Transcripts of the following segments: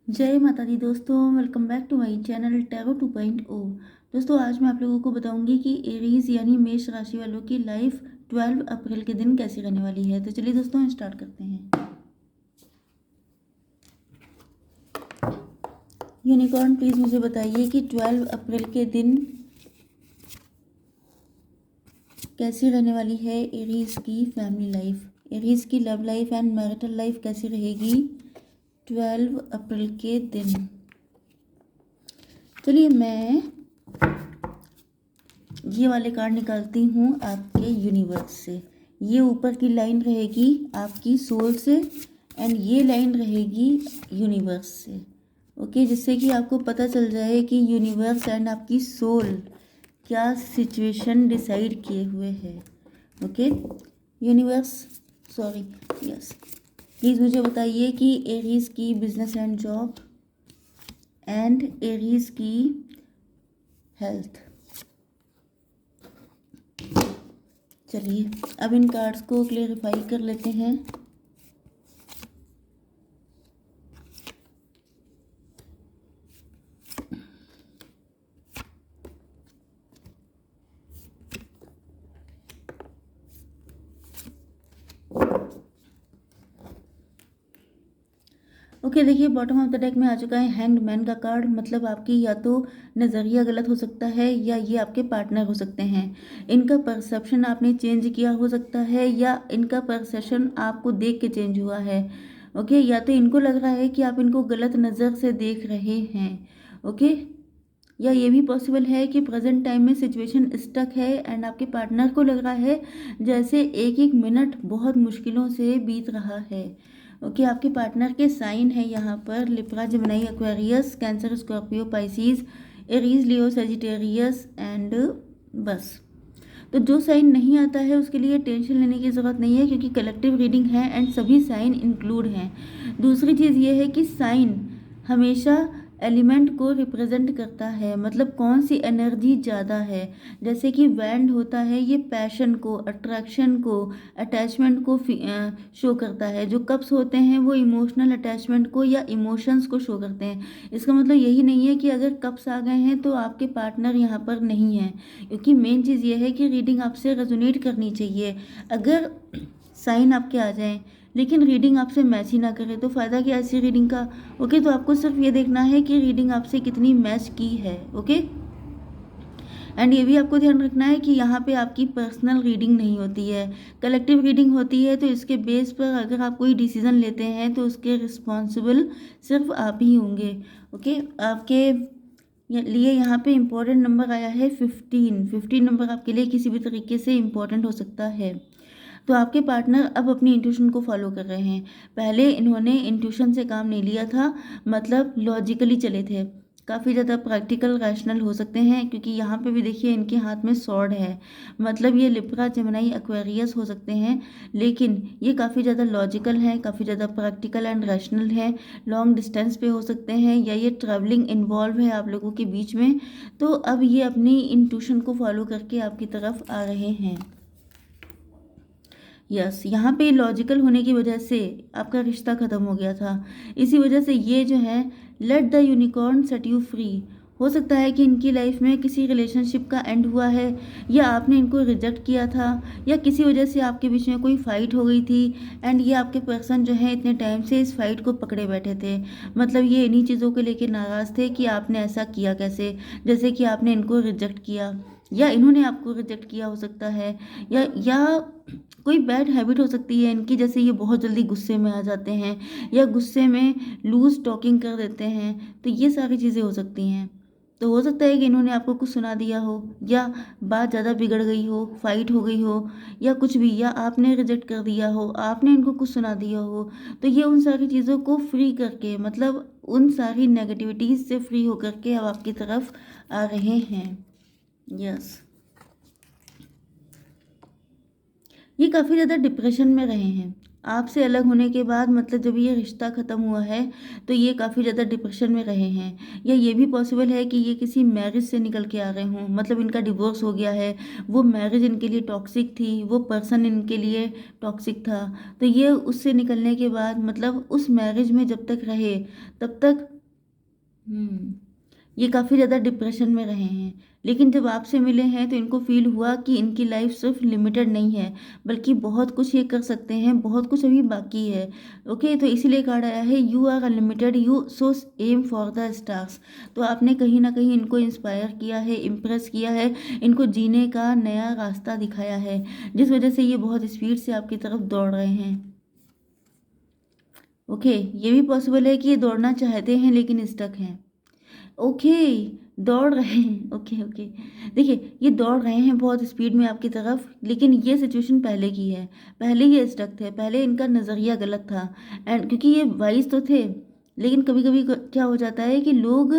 जय माता दी दोस्तों, welcome back to my channel tarot 2.0। दोस्तों आज मैं आप लोगों को बताऊंगी कि एरीज यानी मेष राशि वालों की लाइफ 12 अप्रैल के दिन कैसी रहने वाली है। तो चलिए दोस्तों स्टार्ट करते हैं। यूनिकॉर्न प्लीज़ मुझे बताइए कि 12 अप्रैल के दिन कैसी रहने वाली है एरीज की फैमिली लाइफ, एरीज की love life and marital life कैसी रहेगी 12 अप्रैल के दिन। चलिए मैं ये वाले कार्ड निकालती हूँ आपके यूनिवर्स से। ये ऊपर की लाइन रहेगी आपकी सोल से एंड ये लाइन रहेगी यूनिवर्स से। ओके, जिससे कि आपको पता चल जाए कि यूनिवर्स एंड आपकी सोल क्या सिचुएशन डिसाइड किए हुए है। Okay universe, sorry, yes, please मुझे बताइए कि एरीज की business and job and Aries की हेल्थ। चलिए अब इन कार्ड्स को क्लेरिफाई कर लेते हैं। ओके देखिए, बॉटम ऑफ द डेक में आ चुका है हैंग्ड मैन का कार्ड। मतलब आपकी या तो नज़रिया गलत हो सकता है या ये आपके पार्टनर हो सकते हैं। इनका परसेप्शन आपने चेंज किया हो सकता है या इनका परसेप्शन आपको देख के चेंज हुआ है। ओके, या तो इनको लग रहा है कि आप इनको गलत नज़र से देख रहे हैं। ओके, या ये भी पॉसिबल है कि प्रेजेंट टाइम में सिचुएशन स्टक है एंड आपके पार्टनर को लग रहा है जैसे एक एक मिनट बहुत मुश्किलों से बीत रहा है। ओके, आपके पार्टनर के साइन है यहाँ पर Libra, Gemini, Aquarius, cancer, Scorpio, Pisces, Aries, Leo, Sagittarius and बस। तो जो साइन नहीं आता है उसके लिए टेंशन लेने की ज़रूरत नहीं है क्योंकि कलेक्टिव रीडिंग है एंड सभी साइन इंक्लूड हैं। दूसरी चीज़ ये है कि साइन हमेशा एलिमेंट को रिप्रेजेंट करता है, मतलब कौन सी एनर्जी ज़्यादा है। जैसे कि वैंड होता है, ये पैशन को, अट्रैक्शन को, अटैचमेंट को शो करता है। जो कप्स होते हैं वो इमोशनल अटैचमेंट को या इमोशंस को शो करते हैं। इसका मतलब यही नहीं है कि अगर कप्स आ गए हैं तो आपके पार्टनर यहाँ पर नहीं है, क्योंकि मेन चीज़ ये है कि रीडिंग आपसे रेजोनेट करनी चाहिए। अगर साइन आपके आ जाएं लेकिन रीडिंग आपसे मैच ही ना करे तो फ़ायदा क्या ऐसी रीडिंग का। ओके, तो आपको सिर्फ ये देखना है कि रीडिंग आपसे कितनी मैच की है। ओके, एंड ये भी आपको ध्यान रखना है कि यहाँ पे आपकी पर्सनल रीडिंग नहीं होती है, कलेक्टिव रीडिंग होती है। तो इसके बेस पर अगर आप कोई डिसीजन लेते हैं तो उसके रिस्पॉन्सिबल सिर्फ आप ही होंगे। ओके, आपके लिए यहाँ पे इम्पोर्टेंट नंबर आया है 15 नंबर आपके लिए किसी भी तरीके से इम्पोर्टेंट हो सकता है। तो आपके पार्टनर अब अपनी इंट्यूशन को फॉलो कर रहे हैं। पहले इन्होंने इंट्यूशन से काम नहीं लिया था, मतलब लॉजिकली चले थे। काफ़ी ज़्यादा प्रैक्टिकल रैशनल हो सकते हैं क्योंकि यहाँ पे भी देखिए इनके हाथ में सॉर्ड है, मतलब ये लिब्रा, जेमिनी, एक्वेरियस हो सकते हैं। लेकिन ये काफ़ी ज़्यादा लॉजिकल हैं, काफ़ी ज़्यादा प्रैक्टिकल एंड रैशनल हैं। लॉन्ग डिस्टेंस पे हो सकते हैं या ये ट्रैवलिंग इन्वॉल्व है आप लोगों के बीच में। तो अब ये अपनी इंट्यूशन को फॉलो करके आपकी तरफ आ रहे हैं। यस, यहाँ पे लॉजिकल होने की वजह से आपका रिश्ता ख़त्म हो गया था। इसी वजह से ये जो है let the unicorn set you free. हो सकता है कि इनकी लाइफ में किसी रिलेशनशिप का एंड हुआ है या आपने इनको रिजेक्ट किया था या किसी वजह से आपके बीच में कोई फाइट हो गई थी एंड ये आपके पर्सन जो है इतने टाइम से इस फाइट को पकड़े बैठे थे। मतलब ये इन्हीं चीज़ों को लेकर नाराज़ थे कि आपने ऐसा किया कैसे, जैसे कि आपने इनको रिजेक्ट किया या इन्होंने आपको रिजेक्ट किया हो सकता है, या कोई बैड हैबिट हो सकती है इनकी, जैसे ये बहुत जल्दी गुस्से में आ जाते हैं या गुस्से में लूज टॉकिंग कर देते हैं। तो ये सारी चीज़ें हो सकती हैं। तो हो सकता है कि इन्होंने आपको कुछ सुना दिया हो या बात ज़्यादा बिगड़ गई हो, फाइट हो गई हो या कुछ भी, या आपने रिजेक्ट कर दिया हो, आपने इनको कुछ सुना दिया हो। तो ये उन सारी चीज़ों को फ्री करके, मतलब उन सारी नेगेटिविटीज़ से फ्री होकर के अब आपकी तरफ आ रहे हैं। यस, ये काफ़ी ज़्यादा डिप्रेशन में रहे हैं आपसे अलग होने के बाद। मतलब जब ये रिश्ता ख़त्म हुआ है तो ये काफ़ी ज़्यादा डिप्रेशन में रहे हैं। या ये भी पॉसिबल है कि ये किसी मैरिज से निकल के आ रहे हों, मतलब इनका डिवोर्स हो गया है, वो मैरिज इनके लिए टॉक्सिक थी, वो पर्सन इनके लिए टॉक्सिक था। तो ये उससे निकलने के बाद, मतलब उस मैरिज में जब तक रहे तब तक हुँ। ये काफ़ी ज़्यादा डिप्रेशन में रहे हैं, लेकिन जब आपसे मिले हैं तो इनको फ़ील हुआ कि इनकी लाइफ़ सिर्फ़ लिमिटेड नहीं है, बल्कि बहुत कुछ ये कर सकते हैं, बहुत कुछ अभी बाकी है। ओके, तो इसीलिए कार्ड आया है you are unlimited you so am for the stars. तो आपने कहीं न कहीं इनको इंस्पायर किया है, इम्प्रेस किया है, इनको जीने का नया रास्ता दिखाया है, जिस वज़ह से ये बहुत स्पीड से आपकी तरफ दौड़ रहे हैं। ओके, ये भी पॉसिबल है कि ये दौड़ना चाहते हैं लेकिन स्टक हैं। ओके, दौड़ रहे हैं। Okay, okay. देखिए, ये दौड़ रहे हैं बहुत स्पीड में आपकी तरफ, लेकिन ये सिचुएशन पहले की है। पहले ये स्टक थे, पहले इनका नज़रिया गलत था एंड क्योंकि ये वाइज़ तो थे, लेकिन कभी-कभी क क्या हो जाता है कि लोग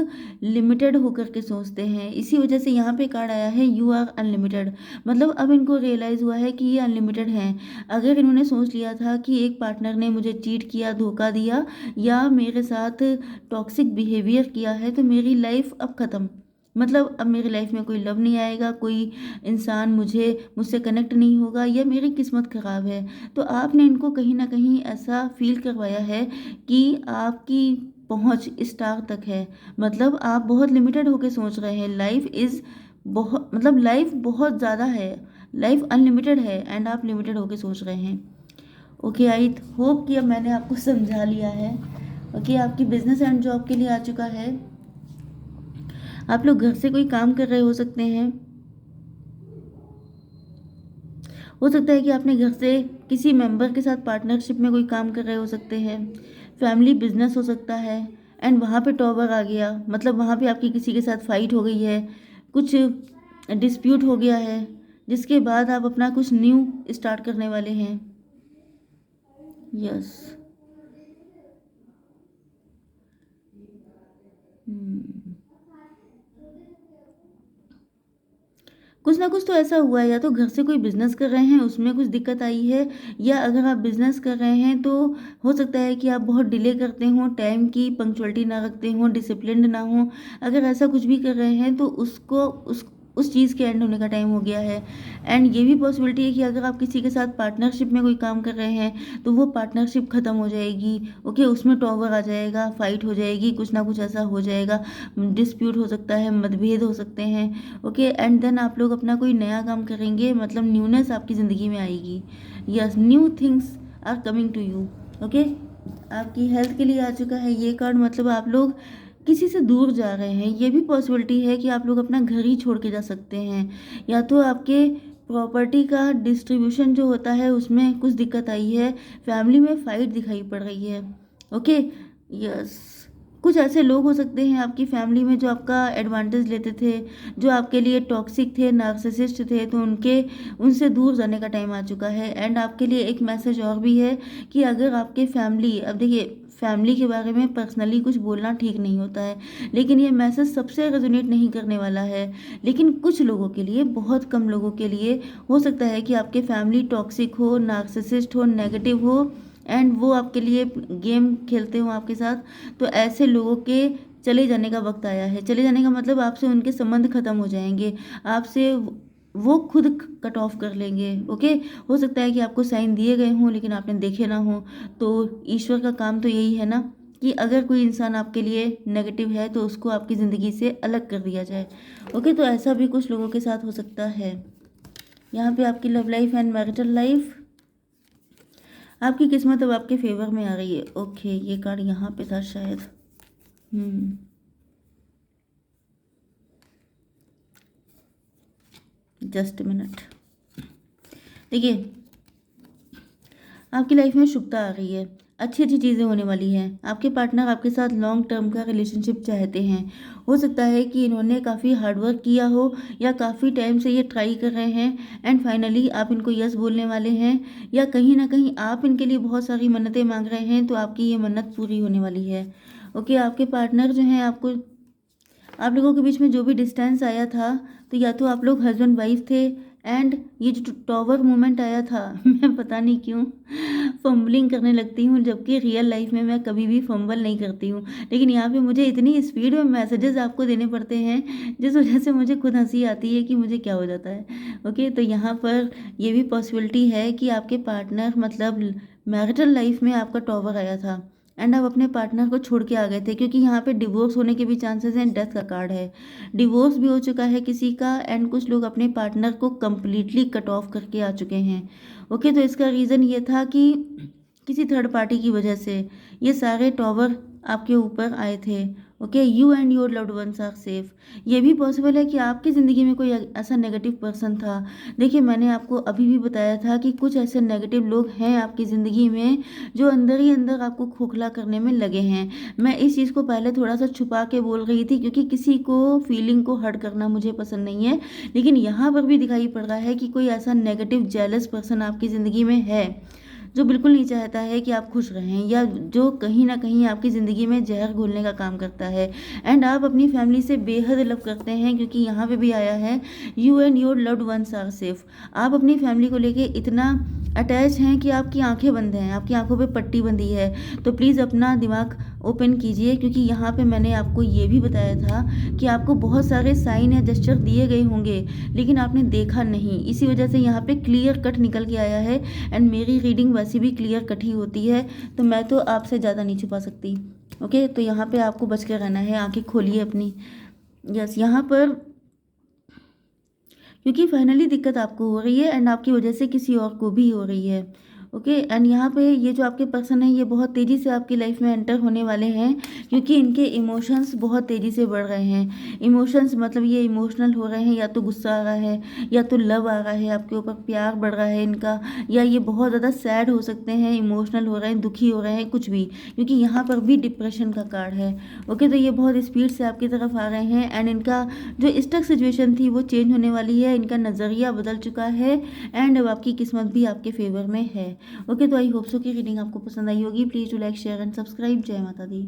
लिमिटेड होकर के सोचते हैं। इसी वजह से यहाँ पे कार्ड आया है यू आर अनलिमिटेड। मतलब अब इनको रियलाइज़ हुआ है कि ये अनलिमिटेड हैं। अगर इन्होंने सोच लिया था कि एक पार्टनर ने मुझे चीट किया, धोखा दिया या मेरे साथ टॉक्सिक बिहेवियर किया है तो मेरी लाइफ अब ख़त्म। मतलब अब मेरी लाइफ में कोई लव नहीं आएगा, कोई इंसान मुझसे कनेक्ट नहीं होगा या मेरी किस्मत ख़राब है। तो आपने इनको कहीं न कहीं ऐसा फ़ील करवाया है कि आपकी पहुँच स्टार तक है। मतलब आप बहुत लिमिटेड होके सोच रहे हैं। लाइफ बहुत ज़्यादा है। लाइफ अनलिमिटेड है एंड आप लिमिटेड होके सोच रहे हैं। ओके, आई होप कि अब मैंने आपको समझा लिया है। ओके, आपकी बिजनेस एंड जॉब के लिए आ चुका है। आप लोग घर से कोई काम कर रहे हो सकते हैं। हो सकता है कि आपने घर से किसी मेंबर के साथ पार्टनरशिप में कोई काम कर रहे हो सकते हैं। फैमिली बिजनेस हो सकता है एंड वहाँ पे टॉवर आ गया। मतलब वहाँ पे आपकी किसी के साथ फाइट हो गई है, कुछ डिस्प्यूट हो गया है, जिसके बाद आप अपना कुछ न्यू स्टार्ट करने वाले हैं। यस। कुछ ना कुछ तो ऐसा हुआ है, या तो घर से कोई बिज़नेस कर रहे हैं, उसमें कुछ दिक्कत आई है, या अगर आप बिज़नेस कर रहे हैं, तो हो सकता है कि आप बहुत डिले करते हों, टाइम की पंक्चुअलिटी ना रखते हों, डिसिप्लिन्ड ना हों। अगर ऐसा कुछ भी कर रहे हैं, तो उस चीज़ के एंड होने का टाइम हो गया है। एंड ये भी पॉसिबिलिटी है कि अगर आप किसी के साथ पार्टनरशिप में कोई काम कर रहे हैं, तो वो पार्टनरशिप ख़त्म हो जाएगी। ओके, उसमें टॉवर आ जाएगा, फाइट हो जाएगी, कुछ ना कुछ ऐसा हो जाएगा, डिस्प्यूट हो सकता है, मतभेद हो सकते हैं। ओके, एंड देन आप लोग अपना कोई नया काम करेंगे, मतलब न्यूनेस आपकी ज़िंदगी में आएगी। Yes, new things are coming to you. Okay, आपकी हेल्थ के लिए आ चुका है ये कार्ड। मतलब आप लोग किसी से दूर जा रहे हैं। ये भी पॉसिबिलिटी है कि आप लोग अपना घर ही छोड़ के जा सकते हैं, या तो आपके प्रॉपर्टी का डिस्ट्रीब्यूशन जो होता है उसमें कुछ दिक्कत आई है, फैमिली में फाइट दिखाई पड़ रही है। ओके, यस, कुछ ऐसे लोग हो सकते हैं आपकी फैमिली में जो आपका एडवांटेज लेते थे, जो आपके लिए टॉक्सिक थे, नार्सिसिस्ट थे, तो उनसे दूर जाने का टाइम आ चुका है। एंड आपके लिए एक मैसेज और भी है कि अगर आपके फैमिली, अब देखिए, फैमिली के बारे में पर्सनली कुछ बोलना ठीक नहीं होता है, लेकिन ये मैसेज सबसे रेजोनेट नहीं करने वाला है। लेकिन कुछ लोगों के लिए, बहुत कम लोगों के लिए हो सकता है कि आपके फैमिली टॉक्सिक हो, नार्सिसिस्ट हो, नेगेटिव हो एंड वो आपके लिए गेम खेलते हो आपके साथ। तो ऐसे लोगों के चले जाने का वक्त आया है। चले जाने का मतलब आपसे उनके संबंध खत्म हो जाएंगे, आपसे वो खुद कट ऑफ कर लेंगे। ओके, हो सकता है कि आपको साइन दिए गए हों लेकिन आपने देखे ना हो। तो ईश्वर का काम तो यही है ना कि अगर कोई इंसान आपके लिए नेगेटिव है तो उसको आपकी ज़िंदगी से अलग कर दिया जाए। ओके, तो ऐसा भी कुछ लोगों के साथ हो सकता है। यहाँ पे आपकी love life and marital life, आपकी किस्मत अब आपके फेवर में आ रही है। ओके, ये कार्ड यहाँ पे था शायद। Just minute. देखिए, आपकी लाइफ में शुभता आ रही है, अच्छी अच्छी चीज़ें होने वाली हैं। आपके पार्टनर आपके साथ लॉन्ग टर्म का रिलेशनशिप चाहते हैं। हो सकता है कि इन्होंने काफ़ी हार्डवर्क किया हो या काफ़ी टाइम से ये ट्राई कर रहे हैं एंड फाइनली आप इनको यस बोलने वाले हैं, या कहीं ना कहीं आप इनके लिए बहुत सारी मन्नतें मांग रहे हैं तो आपकी ये मन्नत पूरी होने वाली है। ओके, आपके पार्टनर जो हैं, आप लोगों के बीच में जो भी डिस्टेंस आया था, तो या तो आप लोग हस्बैंड वाइफ थे एंड ये जो टॉवर मोमेंट आया था मैं पता नहीं क्यों फंबलिंग करने लगती हूँ, जबकि रियल लाइफ में मैं कभी भी फंबल नहीं करती हूँ, लेकिन यहाँ पे मुझे इतनी स्पीड में मैसेजेस आपको देने पड़ते हैं जिस वजह से मुझे खुद हंसी आती है कि मुझे क्या हो जाता है। ओके, तो यहाँ पर ये भी पॉसिबिलिटी है कि आपके पार्टनर, मतलब मैरिटल लाइफ में आपका टॉवर आया था एंड आप अपने पार्टनर को छोड़ के आ गए थे, क्योंकि यहाँ पे डिवोर्स होने के भी चांसेस हैं, डेथ का कार्ड है, डिवोर्स भी हो चुका है किसी का, एंड कुछ लोग अपने पार्टनर को कंप्लीटली कट ऑफ करके आ चुके हैं। ओके, तो इसका रीज़न ये था कि किसी थर्ड पार्टी की वजह से ये सारे टॉवर आपके ऊपर आए थे। Okay, you and your loved ones are safe. ये भी पॉसिबल है कि आपकी ज़िंदगी में कोई ऐसा नेगेटिव पर्सन था। देखिए, मैंने आपको अभी भी बताया था कि कुछ ऐसे नेगेटिव लोग हैं आपकी ज़िंदगी में जो अंदर ही अंदर आपको खोखला करने में लगे हैं। मैं इस चीज़ को पहले थोड़ा सा छुपा के बोल रही थी, क्योंकि किसी को फीलिंग को हर्ट करना मुझे पसंद नहीं है, लेकिन यहाँ पर भी दिखाई पड़ रहा है कि कोई ऐसा नेगेटिव जेलस पर्सन आपकी ज़िंदगी में है जो बिल्कुल नहीं चाहता है कि आप खुश रहें, या जो कहीं ना कहीं आपकी ज़िंदगी में जहर घोलने का काम करता है। एंड आप अपनी फैमिली से बेहद लव करते हैं, क्योंकि यहाँ पे भी आया है you and your loved ones are safe. आप अपनी फैमिली को लेके इतना अटैच हैं कि आपकी आंखें बंद हैं, आपकी आंखों पे पट्टी बंधी है। तो प्लीज़ अपना दिमाग ओपन कीजिए, क्योंकि यहाँ पे मैंने आपको ये भी बताया था कि आपको बहुत सारे साइन या जेस्चर दिए गए होंगे, लेकिन आपने देखा नहीं। इसी वजह से यहाँ पे क्लियर कट निकल के आया है, एंड मेरी रीडिंग वैसे भी क्लियर कट ही होती है, तो मैं तो आपसे ज़्यादा नहीं छुपा सकती। ओके, तो यहाँ पे आपको बच के रहना है, आंखें खोलिए अपनी। यस, यहाँ पर क्योंकि फाइनली दिक्कत आपको हो रही है, एंड आपकी वजह से किसी और को भी हो रही है। ओके, एंड यहाँ पे ये जो आपके पर्सन है, ये बहुत तेज़ी से आपकी लाइफ में एंटर होने वाले हैं, क्योंकि इनके इमोशंस बहुत तेज़ी से बढ़ रहे हैं। इमोशंस मतलब ये इमोशनल हो रहे हैं, या तो गुस्सा आ रहा है, या तो लव आ रहा है आपके ऊपर, प्यार बढ़ रहा है इनका, या ये बहुत ज़्यादा सैड हो सकते हैं, इमोशनल हो रहे हैं, दुखी हो रहे हैं, कुछ भी, क्योंकि यहाँ पर भी डिप्रेशन का कार्ड है। ओके, तो ये बहुत स्पीड से आपकी तरफ आ रहे हैं, एंड इनका जो स्टक सिचुएशन थी वो चेंज होने वाली है, इनका नज़रिया बदल चुका है, एंड अब आपकी किस्मत भी आपके फेवर में है। ओके, तो आई होप सो कि रीडिंग आपको पसंद आई होगी। Please do like share and subscribe. जय माता दी।